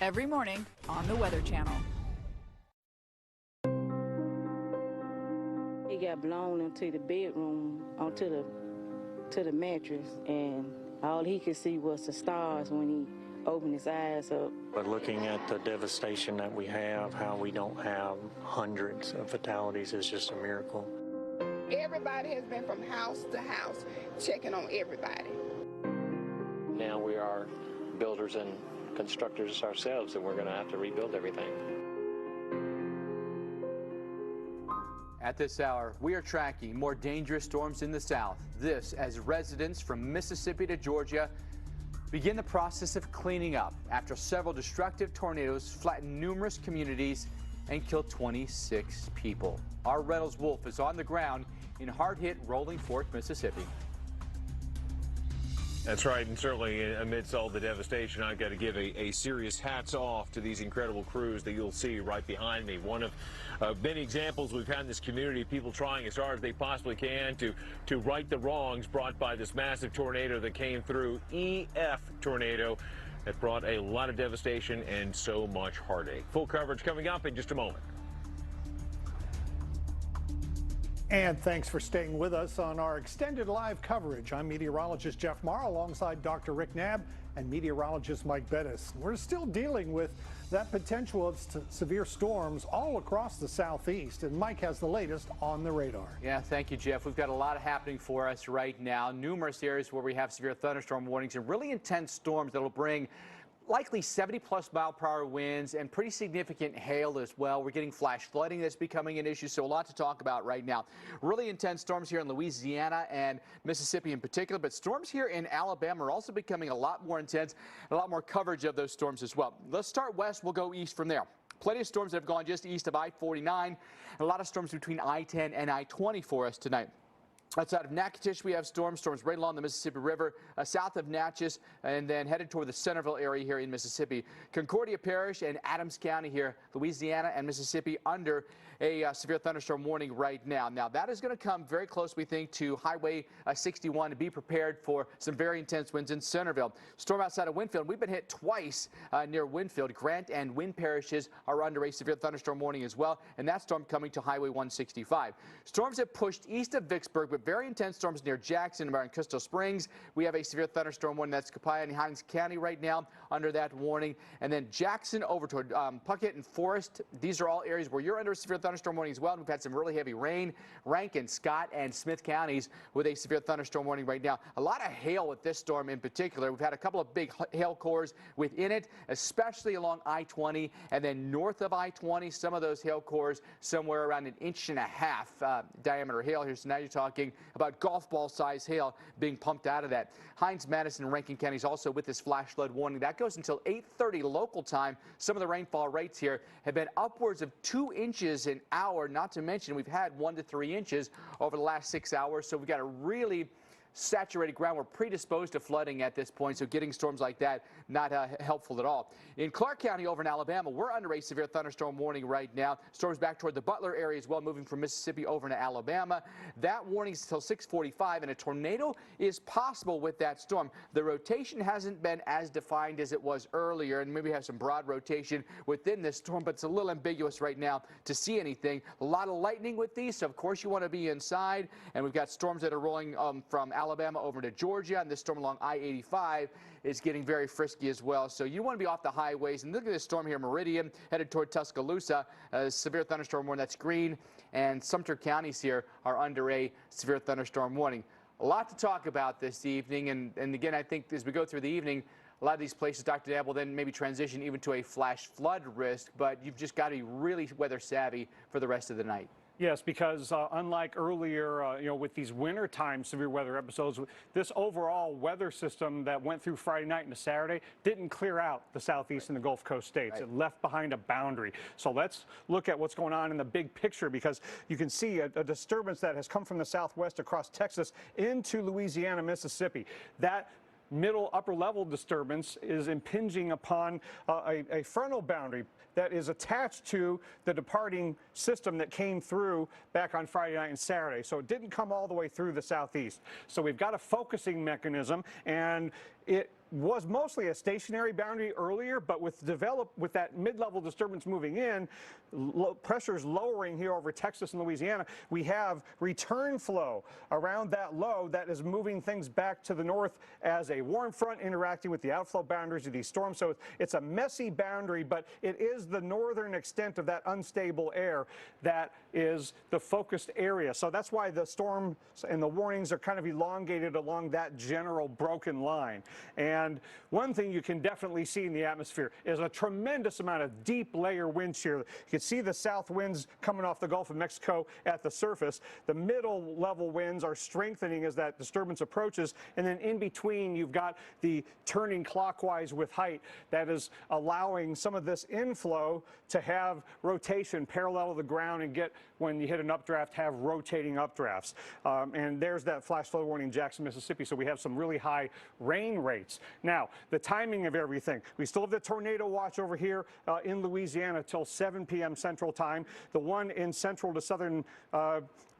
Every morning on the Weather Channel. He got blown into the bedroom, onto the mattress, and all he could see was the stars when he opened his eyes up. But looking at the devastation that we have, how we don't have hundreds of fatalities is just a miracle. Everybody has been from house to house checking on everybody. Now we are builders and constructors ourselves, and we're going to have to rebuild everything. At this hour, we are tracking more dangerous storms in the south. This as residents from Mississippi to Georgia begin the process of cleaning up after several destructive tornadoes flattened numerous communities and killed 26 people. Our Reynolds Wolf is on the ground in hard-hit Rolling Fork, Mississippi. That's right, and certainly amidst all the devastation, I've got to give a serious hats off to these incredible crews that you'll see right behind me. One of many examples we've had in this community, people trying as hard as they possibly can to right the wrongs brought by this massive tornado that came through, EF tornado, that brought a lot of devastation and so much heartache. Full coverage coming up in just a moment. And thanks for staying with us on our extended live coverage. I'm meteorologist Jeff Marr alongside Dr. Rick Knabb and meteorologist Mike Bettis. We're still dealing with that potential of severe storms all across the southeast, and Mike has the latest on the radar. Yeah, thank you, Jeff. We've got a lot happening for us right now. Numerous areas where we have severe thunderstorm warnings and really intense storms that will bring likely 70-plus mile-per-hour winds and pretty significant hail as well. We're getting flash flooding that's becoming an issue, so a lot to talk about right now. Really intense storms here in Louisiana and Mississippi in particular, but storms here in Alabama are also becoming a lot more intense, a lot more coverage of those storms as well. Let's start west. We'll go east from there. Plenty of storms that have gone just east of I-49, and a lot of storms between I-10 and I-20 for us tonight. Outside of Natchitoches, we have storms right along the Mississippi River, south of Natchez, and then headed toward the Centerville area here in Mississippi. Concordia Parish and Adams County here, Louisiana and Mississippi, under a severe thunderstorm warning right now. Now, that is going to come very close, we think, to Highway 61 to be prepared for some very intense winds in Centerville. Storm outside of Winfield. We've been hit twice near Winfield. Grant and Wynn parishes are under a severe thunderstorm warning as well, and that storm coming to Highway 165. Storms have pushed east of Vicksburg, but very intense storms near Jackson and around Crystal Springs. We have a severe thunderstorm warning that's Copiah and Hinds County right now under that warning. And then Jackson over toward Puckett and Forest. These are all areas where you're under a severe thunderstorm warning as well. We've had some really heavy rain. Rankin, Scott, and Smith counties with a severe thunderstorm warning right now. A lot of hail with this storm in particular. We've had a couple of big hail cores within it, especially along I-20 and then north of I-20. Some of those hail cores somewhere around 1.5 inches diameter hail here. So now you're talking about golf ball size hail being pumped out of that. Hinds, Madison, and Rankin counties also with this flash flood warning. That goes until 8:30 local time. Some of the rainfall rates here have been upwards of 2 inches an hour, not to mention we've had 1 to 3 inches over the last 6 hours. So we've got a really saturated ground. We're predisposed to flooding at this point, so getting storms like that not helpful at all. In Clark County over in Alabama, we're under a severe thunderstorm warning right now. Storms back toward the Butler area as well, moving from Mississippi over into Alabama. That warning is until 6:45, and a tornado is possible with that storm. The rotation hasn't been as defined as it was earlier, and maybe have some broad rotation within this storm, but it's a little ambiguous right now to see anything. A lot of lightning with these, so of course you want to be inside, and we've got storms that are rolling from Alabama over to Georgia, and this storm along I-85 is getting very frisky as well. So you want to be off the highways. And look at this storm here, Meridian, headed toward Tuscaloosa. Severe thunderstorm warning, that's green, and Sumter counties here are under a severe thunderstorm warning. A lot to talk about this evening, and again, I think as we go through the evening, a lot of these places, Dr. Dab, will then maybe transition even to a flash flood risk, but you've just got to be really weather savvy for the rest of the night. Yes, because unlike earlier, with these wintertime severe weather episodes, this overall weather system that went through Friday night into Saturday didn't clear out the southeast and the Gulf Coast states. Right. It left behind a boundary. So let's look at what's going on in the big picture, because you can see a disturbance that has come from the southwest across Texas into Louisiana, Mississippi. That middle upper level disturbance is impinging upon a frontal boundary that is attached to the departing system that came through back on Friday night and Saturday. So it didn't come all the way through the southeast. So we've got a focusing mechanism, and it was mostly a stationary boundary earlier, but with that mid-level disturbance moving in, pressures lowering here over Texas and Louisiana, we have return flow around that low that is moving things back to the north as a warm front interacting with the outflow boundaries of these storms. So it's a messy boundary, but it is the northern extent of that unstable air that is the focused area. So that's why the storms and the warnings are kind of elongated along that general broken line. And one thing you can definitely see in the atmosphere is a tremendous amount of deep layer wind shear. You can see the south winds coming off the Gulf of Mexico at the surface. The middle level winds are strengthening as that disturbance approaches. And then in between, you've got the turning clockwise with height that is allowing some of this inflow to have rotation parallel to the ground and get, when you hit an updraft, have rotating updrafts. And there's that flash flood warning in Jackson, Mississippi. So we have some really high rain rates. Now, the timing of everything. We still have the tornado watch over here in Louisiana till 7 p.m. Central Time. The one in central to southern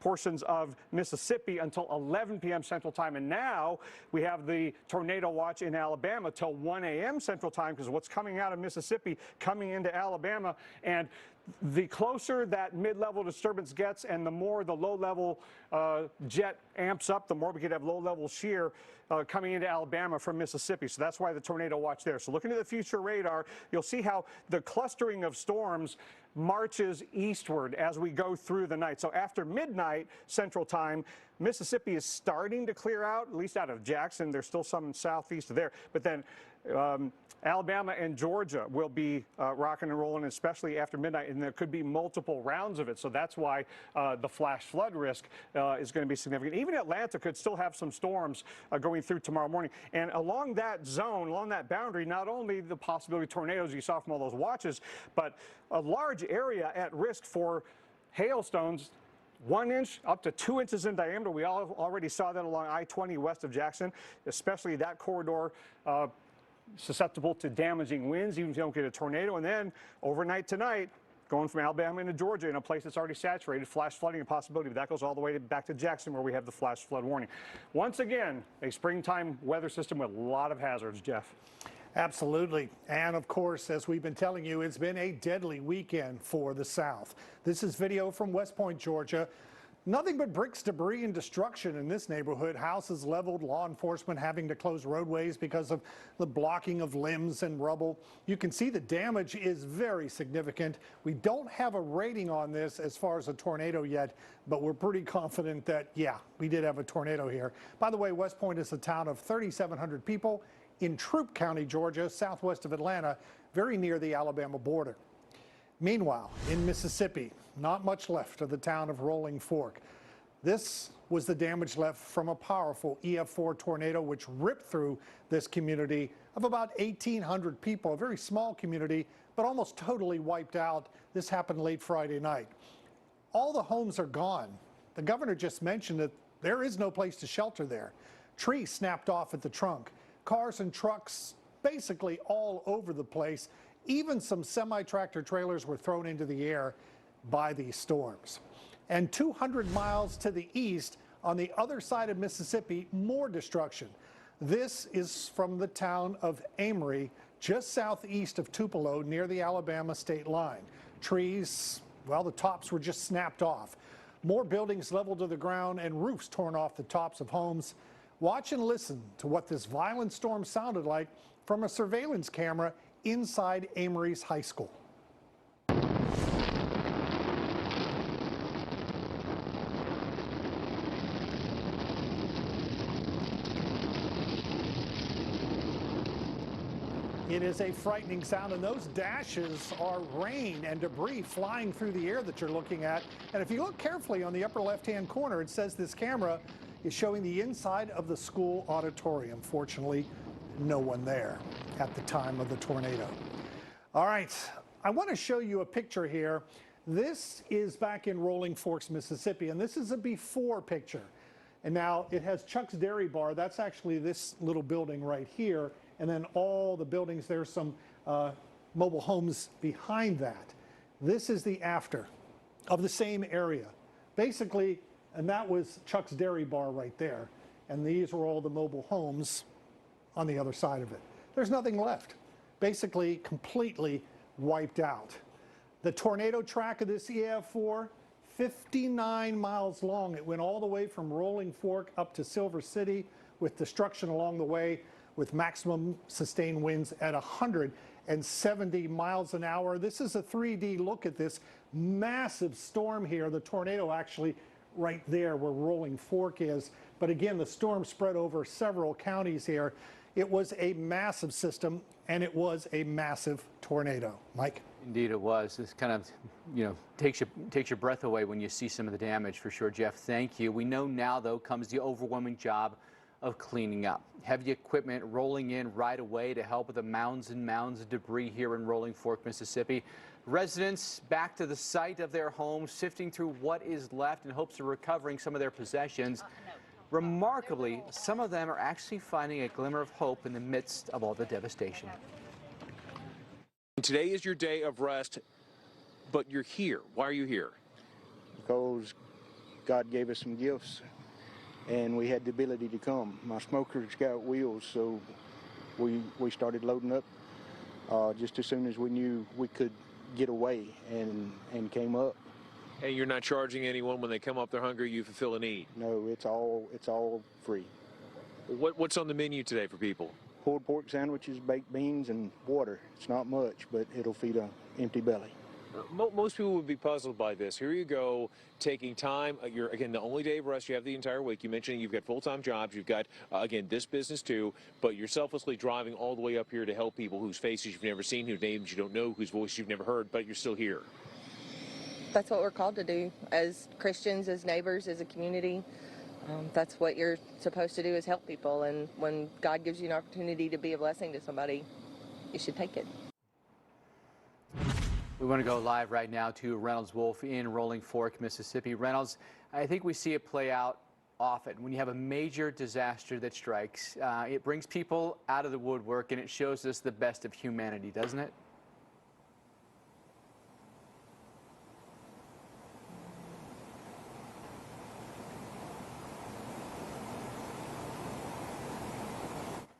portions of Mississippi until 11 p.m. Central Time. And now we have the tornado watch in Alabama till 1 a.m. Central Time, because what's coming out of Mississippi coming into Alabama. And the closer that mid-level disturbance gets and the more the low-level jet amps up, the more we could have low-level shear coming into Alabama from Mississippi. So that's why the tornado watch there. So looking at the future radar, you'll see how the clustering of storms marches eastward as we go through the night. So after midnight Central Time, Mississippi is starting to clear out, at least out of Jackson. There's still some southeast of there. But then Alabama and Georgia will be rocking and rolling, especially after midnight, and there could be multiple rounds of it. So that's why the flash flood risk is going to be significant. Even Atlanta could still have some storms going through tomorrow morning. And along that zone, along that boundary, not only the possibility of tornadoes you saw from all those watches, but a large area at risk for hailstones, 1 inch up to 2 inches in diameter. We already saw that along I-20 west of Jackson, especially that corridor susceptible to damaging winds, even if you don't get a tornado. And then overnight tonight, going from Alabama into Georgia in a place that's already saturated, flash flooding a possibility, but that goes all the way back to Jackson where we have the flash flood warning. Once again, a springtime weather system with a lot of hazards, Jeff. Absolutely. And of course, as we've been telling you, it's been a deadly weekend for the South. This is video from West Point, Georgia. Nothing but bricks, debris, and destruction in this neighborhood. Houses leveled, law enforcement having to close roadways because of the blocking of limbs and rubble. You can see the damage is very significant. We don't have a rating on this as far as a tornado yet, but we're pretty confident that, yeah, we did have a tornado here. By the way, West Point is a town of 3,700 people in Troup County, Georgia, southwest of Atlanta, very near the Alabama border. Meanwhile, in Mississippi, not much left of the town of Rolling Fork. This was the damage left from a powerful EF4 tornado which ripped through this community of about 1,800 people, a very small community, but almost totally wiped out. This happened late Friday night. All the homes are gone. The governor just mentioned that there is no place to shelter there. Trees snapped off at the trunk. Cars and trucks basically all over the place. Even some semi-tractor trailers were thrown into the air by these storms. And 200 miles to the east, on the other side of Mississippi, more destruction. This is from the town of Amory, just southeast of Tupelo, near the Alabama state line. Trees, well, the tops were just snapped off. More buildings leveled to the ground and roofs torn off the tops of homes. Watch and listen to what this violent storm sounded like from a surveillance camera inside Amory's high school. It is a frightening sound, and those dashes are rain and debris flying through the air that you're looking at. And if you look carefully on the upper left-hand corner, it says this camera is showing the inside of the school auditorium. Fortunately, no one there at the time of the tornado. All right, I want to show you a picture here. This is back in Rolling Forks, Mississippi, and this is a before picture. And now it has Chuck's Dairy Bar. That's actually this little building right here. And then all the buildings, there's some mobile homes behind that. This is the after of the same area. Basically, and that was Chuck's Dairy Bar right there. And these were all the mobile homes on the other side of it. There's nothing left. Basically, completely wiped out. The tornado track of this EF4, 59 miles long. It went all the way from Rolling Fork up to Silver City with destruction along the way, with maximum sustained winds at 170 miles an hour. This is a 3D look at this massive storm here. The tornado actually right there where Rolling Fork is. But again, the storm spread over several counties here. It was a massive system, and it was a massive tornado. Mike? Indeed it was. This kind of, takes your breath away when you see some of the damage, for sure. Jeff, thank you. We know now, though, comes the overwhelming job of cleaning up. Heavy equipment rolling in right away to help with the mounds and mounds of debris here in Rolling Fork, Mississippi. Residents back to the site of their homes, sifting through what is left in hopes of recovering some of their possessions. Remarkably, some of them are actually finding a glimmer of hope in the midst of all the devastation. Today is your day of rest, but you're here. Why are you here? Because God gave us some gifts, and we had the ability to come. My smoker's got wheels, so we started loading up just as soon as we knew we could get away, and came up. And you're not charging anyone when they come up, they're hungry, you fulfill a need? No, it's all free. What's on the menu today for people? Pulled pork sandwiches, baked beans, and water. It's not much, but it'll feed an empty belly. Most people would be puzzled by this. Here you go, taking time. You're, again, the only day of rest you have the entire week. You mentioned you've got full-time jobs. You've got, again, this business too. But you're selflessly driving all the way up here to help people whose faces you've never seen, whose names you don't know, whose voice you've never heard, but you're still here. That's what we're called to do as Christians, as neighbors, as a community. That's what you're supposed to do, is help people. And when God gives you an opportunity to be a blessing to somebody, you should take it. We want to go live right now to Reynolds Wolf in Rolling Fork, Mississippi. Reynolds, I think we see it play out often. When you have a major disaster that strikes, it brings people out of the woodwork, and it shows us the best of humanity, doesn't it?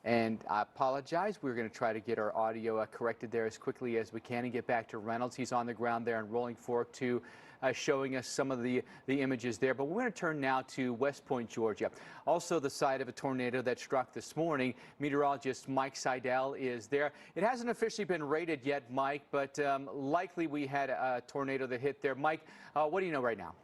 And I apologize. We're going to try to get our audio corrected there as quickly as we can and get back to Reynolds. He's on the ground there in Rolling Fork, too, showing us some of the images there. But we're going to turn now to West Point, Georgia. Also the site of a tornado that struck this morning. Meteorologist Mike Seidel is there. It hasn't officially been rated yet, Mike, but likely we had a tornado that hit there. Mike, what do you know right now?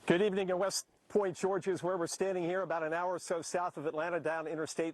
Good evening in West Point, Georgia is where we're standing here, about an hour or so south of Atlanta, down Interstate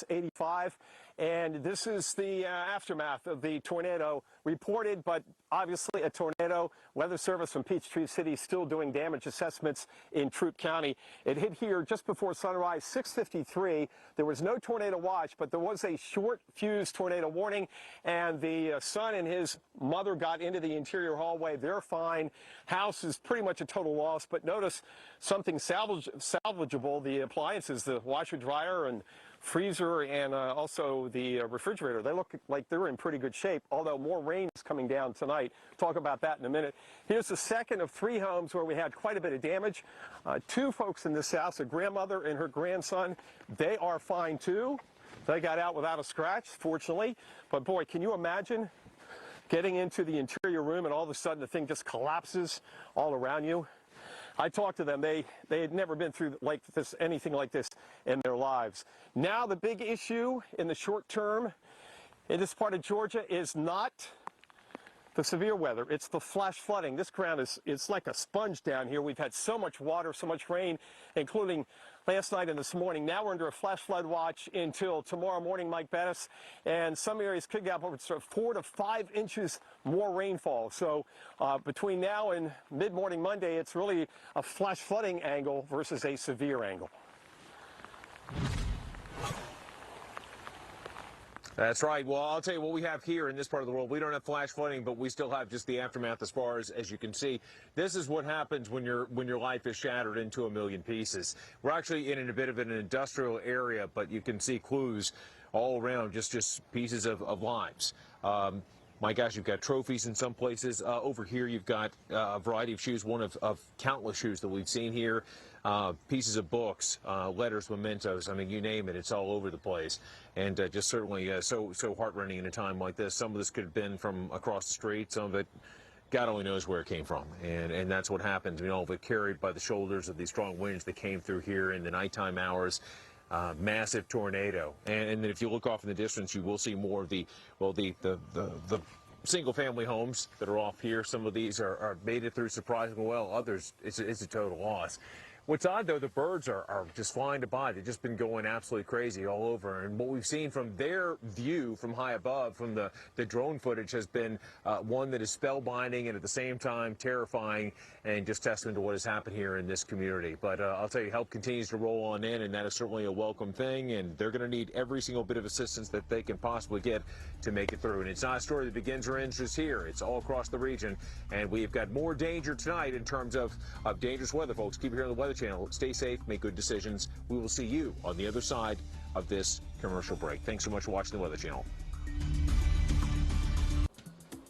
85. And this is the aftermath of the tornado reported, but obviously a tornado. Weather Service from Peachtree City still doing damage assessments in Troup County. It hit here just before sunrise, 6:53. There was no tornado watch, but there was a short fuse tornado warning, and the son and his mother got into the interior hallway. They're fine. House is pretty much a total loss, but notice something salvageable, the appliances, the washer, dryer, and freezer, and also the refrigerator. They look like they're in pretty good shape, although more rain is coming down tonight. Talk about that in a minute. Here's the second of 3 homes where we had quite a bit of damage. 2 folks in this house, a grandmother and her grandson. They are fine too. They got out without a scratch, fortunately. But boy, can you imagine getting into the interior room and all of a sudden the thing just collapses all around you? I talked to them. They had never been through anything like this in their lives. Now the big issue in the short term in this part of Georgia is not the severe weather. It's the flash flooding. This ground it's like a sponge down here. We've had so much water, so much rain, including last night and this morning. Now we're under a flash flood watch until tomorrow morning, Mike Bettis, and some areas could get up over 4 to 5 inches more rainfall. So between now and mid-morning Monday, it's really a flash flooding angle versus a severe angle. That's right. Well, I'll tell you what we have here in this part of the world. We don't have flash flooding, but we still have just the aftermath as far as you can see. This is what happens when your life is shattered into a million pieces. We're actually in a bit of an industrial area, but you can see clues all around, just pieces of lives. My gosh, you've got trophies in some places. Over here, you've got a variety of shoes, one of countless shoes that we've seen here. Pieces of books, letters, mementos. I mean, you name it, it's all over the place. And just certainly so heartrending in a time like this. Some of this could have been from across the street. Some of it, God only knows where it came from. And that's what happened. You know, of it carried by the shoulders of these strong winds that came through here in the nighttime hours. Massive tornado, and then if you look off in the distance, you will see more of the single-family homes that are off here. Some of these are made it through surprisingly well. Others, it's a total loss. What's odd, though, the birds are just flying by. They've just been going absolutely crazy all over. And what we've seen from their view from high above, from the drone footage, has been one that is spellbinding and at the same time terrifying, and just testament to what has happened here in this community. But I'll tell you, help continues to roll on in, and that is certainly a welcome thing. And they're going to need every single bit of assistance that they can possibly get to make it through. And it's not a story that begins or ends just here. It's all across the region. And we've got more danger tonight in terms of dangerous weather, folks. Keep it here on the Weather Channel. Stay safe, make good decisions. We will see you on the other side of this commercial break. Thanks so much for watching the Weather Channel.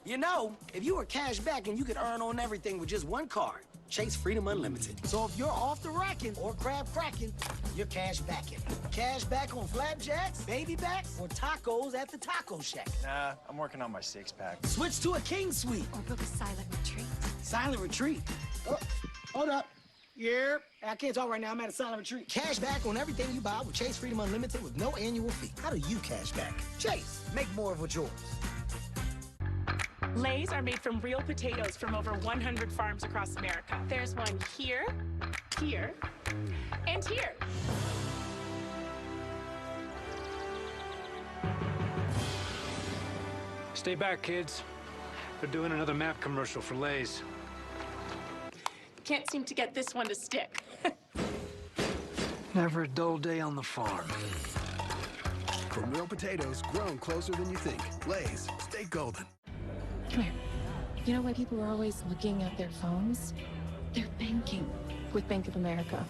You know, if you were cash back and you could earn on everything with just one card, Chase Freedom Unlimited. So if you're off the racking or crab cracking, you're cash backing. Cash back on flapjacks, baby backs, or tacos at the Taco Shack. Nah, I'm working on my six-pack. Switch to a King Suite. Or book a silent retreat. Silent retreat? Oh, hold up. Yeah, I can't talk right now. I'm at a silent retreat. Cash back on everything you buy with Chase Freedom Unlimited with no annual fee. How do you cash back? Chase, make more of what's yours. Lay's are made from real potatoes from over 100 farms across America. There's one here, here, and here. Stay back, kids. They're doing another map commercial for Lay's. Can't seem to get this one to stick. Never a dull day on the farm. From real potatoes grown closer than you think. Lay's, stay golden. Come here. You know why people are always looking at their phones? They're banking with Bank of America.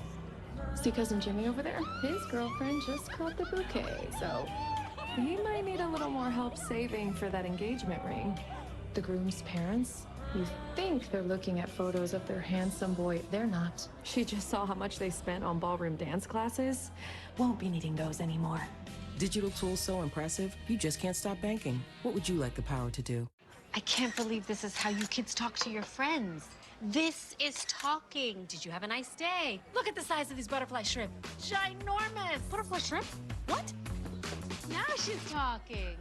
See cousin Jimmy over there? His girlfriend just caught the bouquet, so he might need a little more help saving for that engagement ring. The groom's parents, you think they're looking at photos of their handsome boy. They're not. She just saw how much they spent on ballroom dance classes. Won't be needing those anymore. Digital tools so impressive, you just can't stop banking. What would you like the power to do? I can't believe this is how you kids talk to your friends. This is talking. Did you have a nice day? Look at the size of these butterfly shrimp. Ginormous. Butterfly shrimp? What? Now she's talking.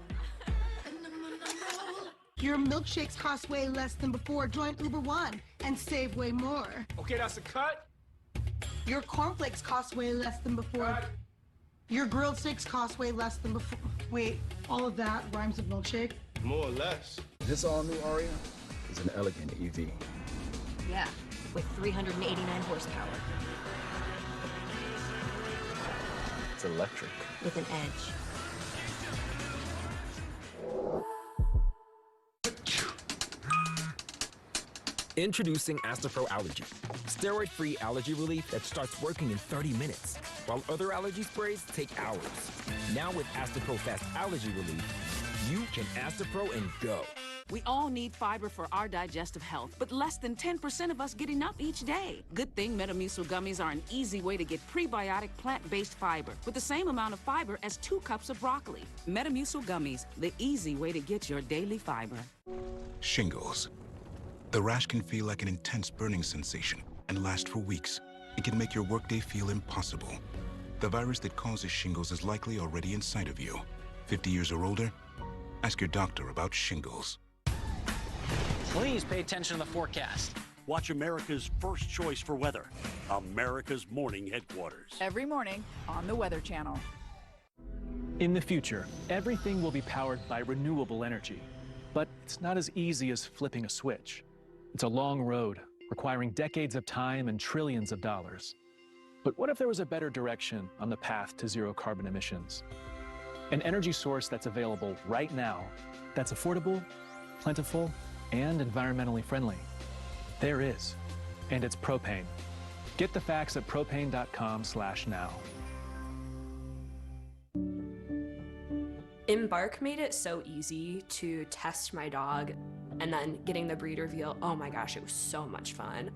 Your milkshakes cost way less than before. Join Uber One and save way more. Okay, that's a cut. Your cornflakes cost way less than before. Cut. Your grilled steaks cost way less than before. Wait, all of that rhymes with milkshake? More or less. This all-new Aria is an elegant EV. Yeah, with 389 horsepower. It's electric. With an edge. Introducing Astapro Allergy, steroid-free allergy relief that starts working in 30 minutes, while other allergy sprays take hours. Now with Astapro Fast Allergy Relief, you can Astapro and go. We all need fiber for our digestive health, but less than 10% of us get enough each day. Good thing Metamucil gummies are an easy way to get prebiotic plant-based fiber with the same amount of fiber as 2 cups of broccoli. Metamucil gummies, the easy way to get your daily fiber. Shingles. The rash can feel like an intense burning sensation and last for weeks. It can make your workday feel impossible. The virus that causes shingles is likely already inside of you. 50 years or older? Ask your doctor about shingles. Please pay attention to the forecast. Watch America's first choice for weather, America's Morning Headquarters. Every morning on the Weather Channel. In the future, everything will be powered by renewable energy. But it's not as easy as flipping a switch. It's a long road, requiring decades of time and trillions of dollars. But what if there was a better direction on the path to zero carbon emissions? An energy source that's available right now, that's affordable, plentiful, and environmentally friendly. There is, and it's propane. Get the facts at propane.com/now. Embark made it so easy to test my dog, and then getting the breed reveal, oh my gosh, it was so much fun.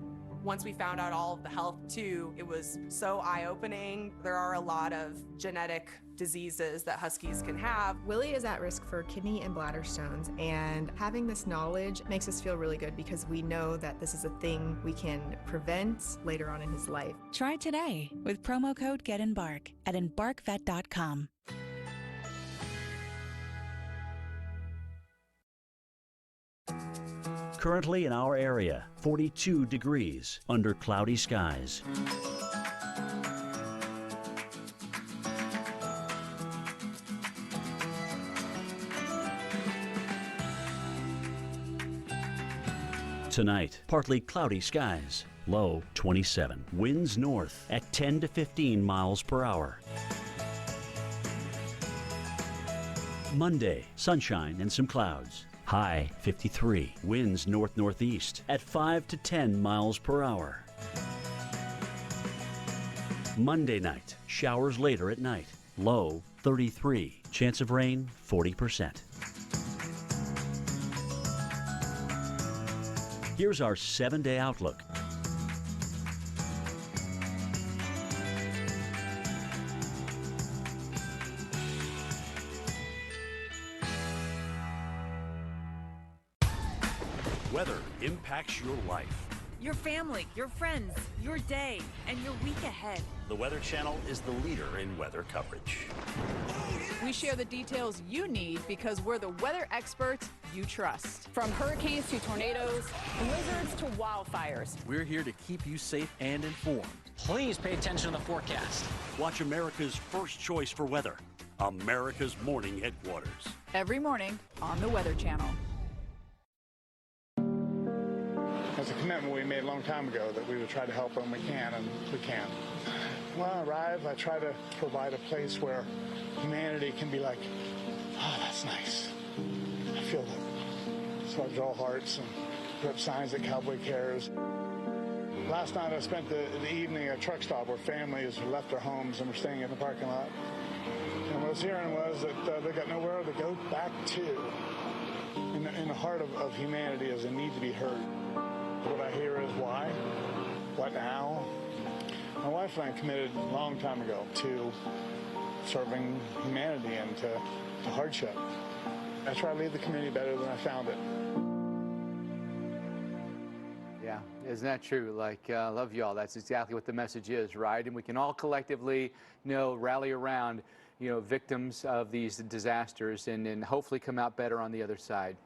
Once we found out all of the health too, it was so eye-opening. There are a lot of genetic diseases that Huskies can have. Willie is at risk for kidney and bladder stones, and having this knowledge makes us feel really good because we know that this is a thing we can prevent later on in his life. Try today with promo code GetEmbark at embarkvet.com. Currently in our area, 42 degrees under cloudy skies. Tonight, partly cloudy skies, low 27. Winds north at 10 to 15 miles per hour. Monday, sunshine and some clouds. High 53. Winds north-northeast at 5 to 10 miles per hour. Monday night, showers later at night. Low 33. Chance of rain 40%. Here's our 7-day outlook. Weather impacts your life. Your family, your friends, your day, and your week ahead. The Weather Channel is the leader in weather coverage. We share the details you need because we're the weather experts you trust. From hurricanes to tornadoes, blizzards to wildfires. We're here to keep you safe and informed. Please pay attention to the forecast. Watch America's first choice for weather, America's Morning Headquarters. Every morning on the Weather Channel. It's a commitment we made a long time ago that we would try to help when we can, and we can. When I arrive, I try to provide a place where humanity can be like, oh, that's nice. I feel that. So I draw hearts and put up signs that Cowboy cares. Last night I spent the evening at a truck stop where families left their homes and were staying in the parking lot. And what I was hearing was that they got nowhere to go back to. In the heart of humanity is a need to be heard. What I hear is why? What now? My wife and I committed a long time ago to serving humanity and to hardship. I try to leave the community better than I found it. Yeah, isn't that true? Like, love y'all. That's exactly what the message is, right? And we can all collectively, rally around, victims of these disasters and hopefully come out better on the other side.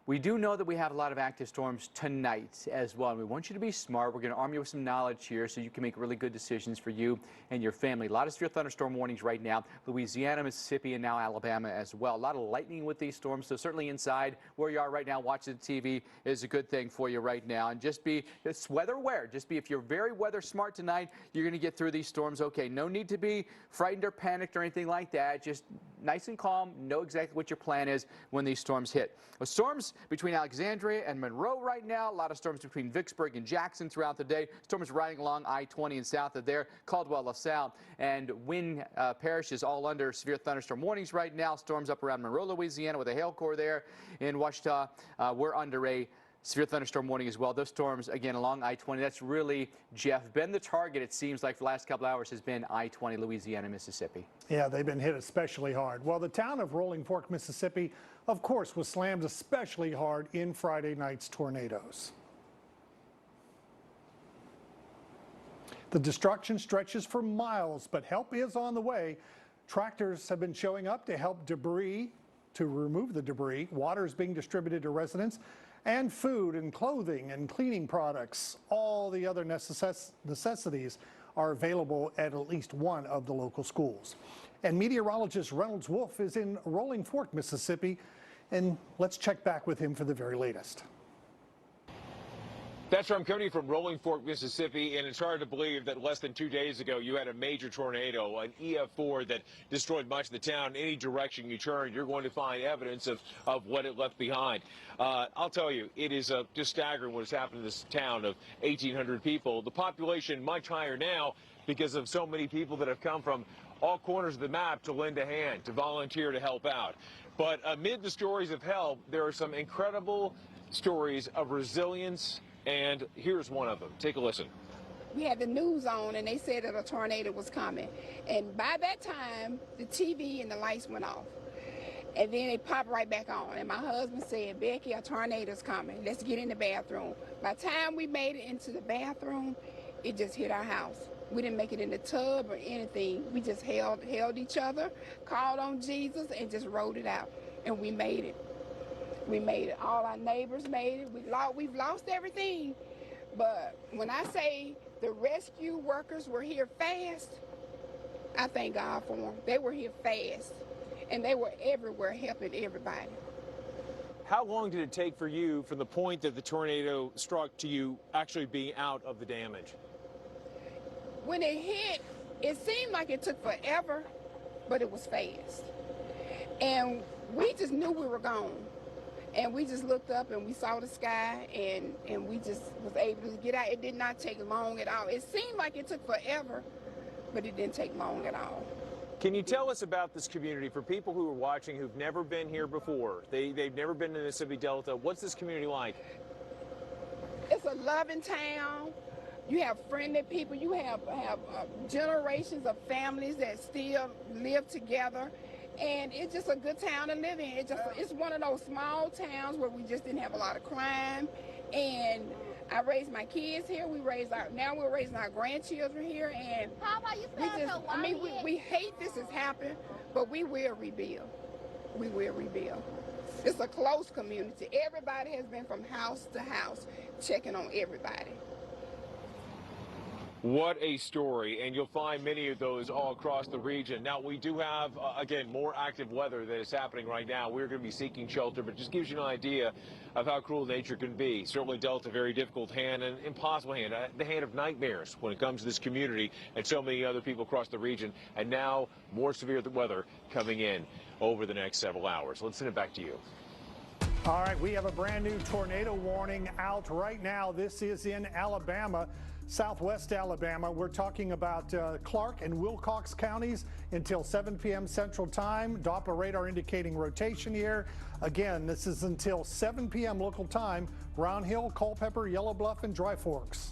We do know that we have a lot of active storms tonight as well. And we want you to be smart. We're going to arm you with some knowledge here so you can make really good decisions for you and your family. A lot of severe thunderstorm warnings right now. Louisiana, Mississippi, and now Alabama as well. A lot of lightning with these storms. So certainly inside where you are right now watching the TV is a good thing for you right now. And just be weather aware. Just be, if you're very weather smart tonight, you're going to get through these storms okay. No need to be frightened or panicked or anything like that. Just nice and calm. Know exactly what your plan is when these storms hit. Well, storms between Alexandria and Monroe right now. A lot of storms between Vicksburg and Jackson throughout the day. Storms riding along I-20 and south of there. Caldwell, LaSalle, and Wynn Parish is all under severe thunderstorm warnings right now. Storms up around Monroe, Louisiana with a hail core there. In Ouachita, we're under a severe thunderstorm warning as well. Those storms, again, along I-20. That's really, Jeff, been the target, it seems like, for the last couple hours has been I-20, Louisiana, Mississippi. Yeah, they've been hit especially hard. Well, the town of Rolling Fork, Mississippi, of course, was slammed especially hard in Friday night's tornadoes. The destruction stretches for miles, but help is on the way. Tractors have been showing up to help remove the debris. Water is being distributed to residents, and food and clothing and cleaning products. All the other necessities are available at least one of the local schools. And meteorologist Reynolds Wolf is in Rolling Fork, Mississippi, and let's check back with him for the very latest. That's from Cody from Rolling Fork, Mississippi, and it's hard to believe that less than 2 days ago you had a major tornado, an EF4 that destroyed much of the town. Any direction you turn, you're going to find evidence of what it left behind. I'll tell you, it is just staggering what has happened in this town of 1,800 people. The population much higher now because of so many people that have come from all corners of the map to lend a hand, to volunteer to help out. But amid the stories of help, there are some incredible stories of resilience, and here's one of them. Take a listen. We had the news on and they said that a tornado was coming. And by that time, the TV and the lights went off. And then they popped right back on. And my husband said, Becky, a tornado's coming. Let's get in the bathroom. By the time we made it into the bathroom, it just hit our house. We didn't make it in the tub or anything. We just held each other, called on Jesus, and just rode it out. And we made it. We made it. All our neighbors made it. We've lost everything. But when I say the rescue workers were here fast, I thank God for them. They were here fast. And they were everywhere helping everybody. How long did it take for you from the point that the tornado struck to you actually being out of the damage? When it hit, it seemed like it took forever, but it was fast. And we just knew we were gone. And we just looked up and we saw the sky and we just was able to get out. It did not take long at all. It seemed like it took forever, but it didn't take long at all. Can you tell us about this community for people who are watching who've never been here before? They've never been to the Mississippi Delta. What's this community like? It's a loving town. You have friendly people. You have generations of families that still live together. And it's just a good town to live in. It's one of those small towns where we just didn't have a lot of crime. And I raised my kids here. Now we're raising our grandchildren here. And we hate this has happened, but we will rebuild. We will rebuild. It's a close community. Everybody has been from house to house checking on everybody. What a story, and you'll find many of those all across the region. Now, we do have, again, more active weather that is happening right now. We're going to be seeking shelter, but just gives you an idea of how cruel nature can be. Certainly dealt a very difficult hand, an impossible hand, the hand of nightmares when it comes to this community and so many other people across the region. And now, more severe weather coming in over the next several hours. Let's send it back to you. All right, we have a brand new tornado warning out right now. This is in Alabama. Southwest Alabama. We're talking about Clark and Wilcox counties until 7 p.m. Central Time. Doppler radar indicating rotation here. Again, this is until 7 p.m. local time. Round Hill, Culpeper, Yellow Bluff, and Dry Forks.